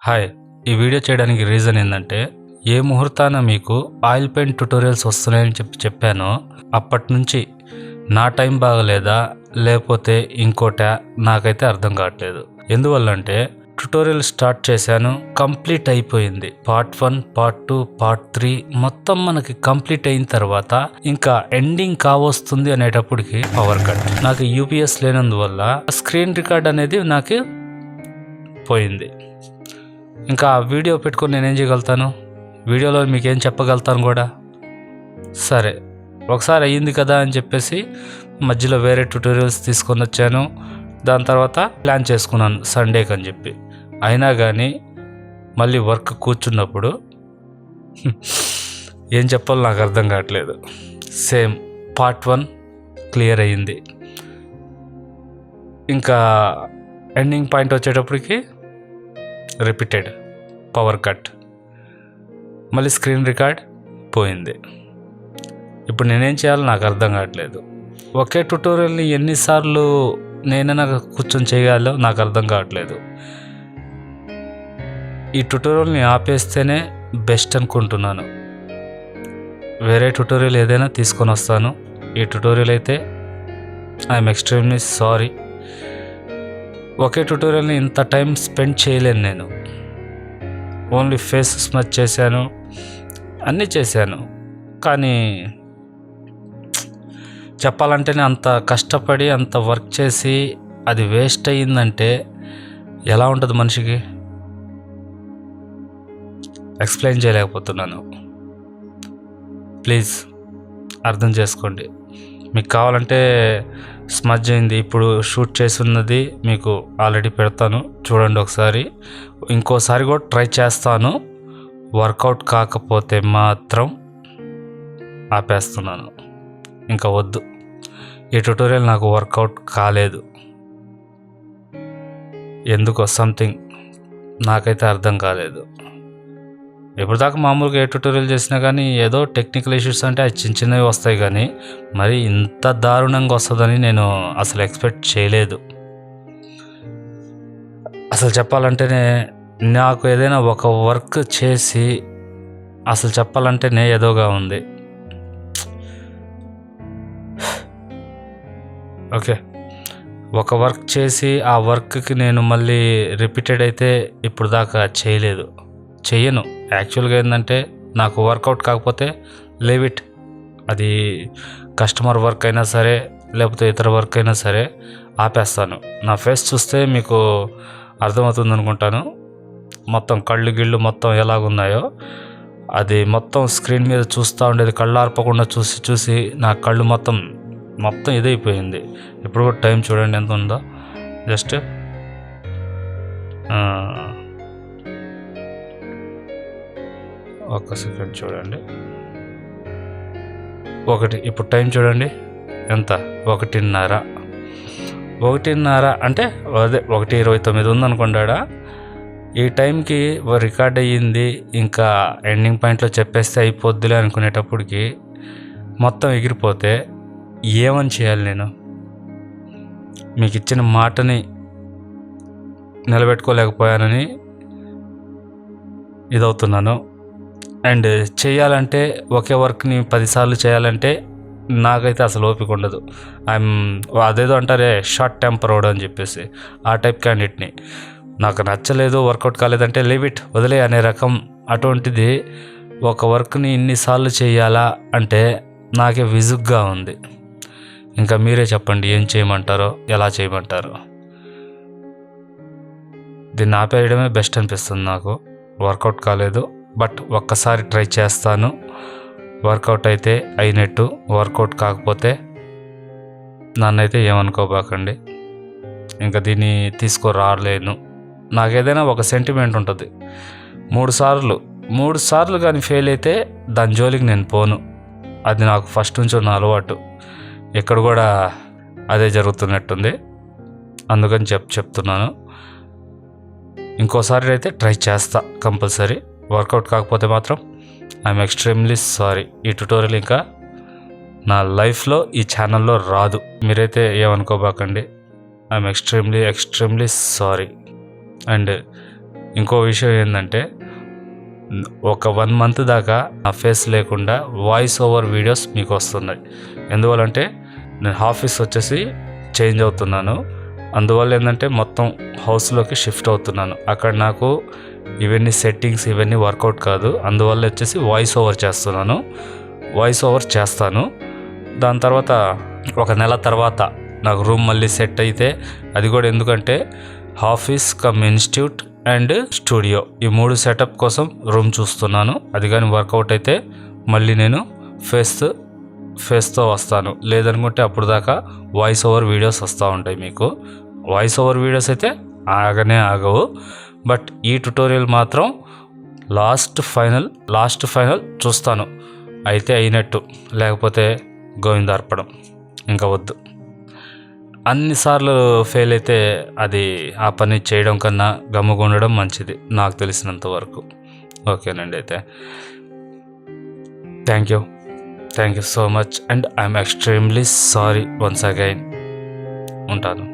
Hi, ఈ video చేయడానికి reason ఏంటంటే ఏ ముహూర్తాన మీకు ఆయిల్ పెయింట్ ట్యుటోరియల్స్ వస్తున్నాయని చెప్పానో అప్పటి నుంచి నా టైం బాగలేదా లేకపోతే ఇంకోటా నాకైతే అర్థం కావట్లేదు. ఎందువల్లంటే ట్యుటోరియల్ స్టార్ట్ చేశాను, కంప్లీట్ అయిపోయింది. పార్ట్ 1, పార్ట్ 2, పార్ట్ 3 మొత్తం మనకి కంప్లీట్ అయిన తర్వాత ఇంకా ఎండింగ్ కావస్తుంది అనేటప్పటికి పవర్ కట్. నాకు యూపీఎస్ లేనందువల్ల స్క్రీన్ రికార్డ్ అనేది నాకు పోయింది. ఇంకా ఆ వీడియో పెట్టుకొని నేనేం చేయగలుగుతాను? వీడియోలో మీకేం చెప్పగలుగుతాను కూడా. సరే, ఒకసారి అయ్యింది కదా అని చెప్పేసి మధ్యలో వేరే ట్యుటోరియల్స్ తీసుకొని వచ్చాను. దాని తర్వాత ప్లాన్ చేసుకున్నాను సండేకి అని చెప్పి. అయినా కానీ మళ్ళీ వర్క్ కూర్చున్నప్పుడు ఏం చెప్పాలో నాకు అర్థం కావట్లేదు. సేమ్ పార్ట్ 1 క్లియర్ అయ్యింది. ఇంకా ఎండింగ్ పాయింట్ వచ్చేటప్పటికి రిపీటెడ్ పవర్ కట్, మళ్ళీ స్క్రీన్ రికార్డ్ పోయింది. ఇప్పుడు నేనేం చేయాలో నాకు అర్థం కావట్లేదు. ఒకే ట్యుటోరియల్ని ఎన్నిసార్లు నేనైనా కూర్చొని చేయాలో నాకు అర్థం కావట్లేదు. ఈ ట్యుటోరియల్ని ఆపేస్తేనే బెస్ట్ అనుకుంటున్నాను. వేరే ట్యుటోరియల్ ఏదైనా తీసుకొని వస్తాను. ఈ ట్యుటోరియల్ అయితే ఐఎమ్ ఎక్స్ట్రీమ్లీ సారీ. ఒకే ట్యుటోరియల్ని ఇంత టైం స్పెండ్ చేయలేను నేను. ఓన్లీ ఫేస్ స్మచ్ చేశాను, అన్నీ చేశాను. కానీ చెప్పాలంటేనే అంత కష్టపడి అంత వర్క్ చేసి అది వేస్ట్ అయ్యిందంటే ఎలా ఉంటుంది మనిషికి? ఎక్స్ప్లెయిన్ చేయలేకపోతున్నాను. ప్లీజ్ అర్థం చేసుకోండి. మీకు కావాలంటే స్మజ్ అయింది ఇప్పుడు షూట్ చేసి ఉన్నది మీకు ఆల్రెడీ పెడతాను, చూడండి ఒకసారి. ఇంకోసారి కూడా ట్రై చేస్తాను. వర్కౌట్ కాకపోతే మాత్రం ఆపేస్తున్నాను. ఇంకా వద్దు, ఈ ట్యుటోరియల్ నాకు వర్కౌట్ కాలేదు. ఎందుకో సంథింగ్ నాకైతే అర్థం కాలేదు. ఇప్పుడు దాకా మామూలుగా ఏ ట్యుటోరియల్ చేసినా కానీ ఏదో టెక్నికల్ ఇష్యూస్ అంటే అవి చిన్న చిన్నవి వస్తాయి, కానీ మరి ఇంత దారుణంగా వస్తుందని నేను అసలు ఎక్స్పెక్ట్ చేయలేదు. అసలు చెప్పాలంటేనే నాకు ఏదైనా ఒక వర్క్ చేసి అసలు చెప్పాలంటేనే ఏదోగా ఉంది. ఓకే, ఒక వర్క్ చేసి ఆ వర్క్కి నేను మళ్ళీ రిపీటెడ్ అయితే ఇప్పుడు దాకా చెయ్యను. యాక్చువల్గా ఏంటంటే నాకు వర్కౌట్ కాకపోతే లీవ్ ఇట్. అది కస్టమర్ వర్క్ అయినా సరే లేకపోతే ఇతర వర్క్ అయినా సరే ఆపేస్తాను. నా ఫేస్ చూస్తే మీకు అర్థమవుతుంది అనుకుంటాను. మొత్తం కళ్ళు గిళ్ళు మొత్తం ఎలాగున్నాయో అది మొత్తం స్క్రీన్ మీద చూస్తూ ఉండేది. కళ్ళు ఆర్పకుండా చూసి నా కళ్ళు మొత్తం ఇదైపోయింది. ఇప్పుడు కూడా టైం చూడండి ఎంత ఉందో. జస్ట్ ఒక్క సెకండ్ చూడండి. ఇప్పుడు టైం చూడండి ఎంత, 1:30 అంటే అదే 1:29 ఉందనుకుంటాడా. ఈ టైంకి రికార్డ్ అయ్యింది. ఇంకా ఎండింగ్ పాయింట్లో చెప్పేస్తే అయిపోద్దిలే అనుకునేటప్పటికి మొత్తం ఎగిరిపోతే ఏమని చేయాలి నేను? మీకు ఇచ్చిన మాటని నిలబెట్టుకోలేకపోయానని ఇదవుతున్నాను. అండ్ చేయాలంటే ఒకే వర్క్ని 10 సార్లు చేయాలంటే నాకైతే అసలు ఓపిక ఉండదు. అదేదో అంటారే షార్ట్ టెంపర్ అవడం అని చెప్పేసి, ఆ టైప్ క్యాండిడేట్ని. నాకు నచ్చలేదు, వర్కౌట్ కాలేదంటే లీవ్ ఇట్, వదిలే అనే రకం. అటువంటిది ఒక వర్క్ని ఇన్నిసార్లు చేయాలా అంటే నాకే విసుగ్గా ఉంది. ఇంకా మీరే చెప్పండి, ఏం చేయమంటారో, ఎలా చేయమంటారో. దీన్ని ఆపేయడమే బెస్ట్ అనిపిస్తుంది నాకు. వర్కౌట్ కాలేదు, బట్ ఒక్కసారి ట్రై చేస్తాను. వర్కౌట్ అయితే అయినట్టు, వర్కౌట్ కాకపోతే నన్నైతే ఏమనుకోబాకండి. ఇంకా దీన్ని తీసుకురాలేను. నాకు ఏదైనా ఒక సెంటిమెంట్ ఉంటుంది. 3 సార్లు కానీ ఫెయిల్ అయితే దాని జోలికి నేను పోను. అది నాకు ఫస్ట్ నుంచి ఉన్న అలవాటు. ఇక్కడ కూడా అదే జరుగుతున్నట్టుంది. అందుకని చెప్తున్నాను. ఇంకోసారి అయితే ట్రై చేస్తా కంపల్సరీ. వర్కౌట్ కాకపోతే మాత్రం ఐఎమ్ ఎక్స్ట్రీమ్లీ సారీ. ఈ ట్యుటోరియల్ ఇంకా నా లైఫ్లో ఈ ఛానల్లో రాదు. మీరైతే ఏమనుకోబాకండి. I'm extremely sorry. అండ్ ఇంకో విషయం ఏంటంటే ఒక 1 మంత్ దాకా నా ఫేస్ లేకుండా వాయిస్ ఓవర్ వీడియోస్ మీకు వస్తున్నాయి. ఎందువల్లంటే నేను ఆఫీస్ వచ్చేసి చేంజ్ అవుతున్నాను. అందువల్ల ఏంటంటే మొత్తం హౌస్లోకి షిఫ్ట్ అవుతున్నాను. అక్కడ నాకు ఇవన్నీ సెట్టింగ్స్ ఇవన్నీ వర్కౌట్ కాదు. అందువల్ల వచ్చేసి వాయిస్ ఓవర్ చేస్తున్నాను. వాయిస్ ఓవర్ చేస్తాను. దాని తర్వాత ఒక నెల తర్వాత నాకు రూమ్ మళ్ళీ సెట్ అయితే, అది కూడా ఎందుకంటే office come institute and studio ఈ 3 సెటప్ కోసం రూమ్ చూస్తున్నాను. అది కానీ వర్కౌట్ అయితే మళ్ళీ నేను ఫేస్తో వస్తాను. లేదనుకుంటే అప్పుడు దాకా వాయిస్ ఓవర్ వీడియోస్ వస్తూ ఉంటాయి. మీకు వాయిస్ ఓవర్ వీడియోస్ అయితే ఆగవు. బట్ ఈ ట్యుటోరియల్ మాత్రం లాస్ట్ ఫైనల్ చూస్తాను. అయితే అయినట్టు, లేకపోతే గోవిందార్పణం, ఇంకా వద్దు. అన్నిసార్లు ఫెయిల్ అయితే అది ఆ పని చేయడం కన్నా గమ్ముగా ఉండడం మంచిది నాకు తెలిసినంత వరకు. ఓకేనండి. అయితే thank you so much and I'm extremely sorry once again. ఉంటాను.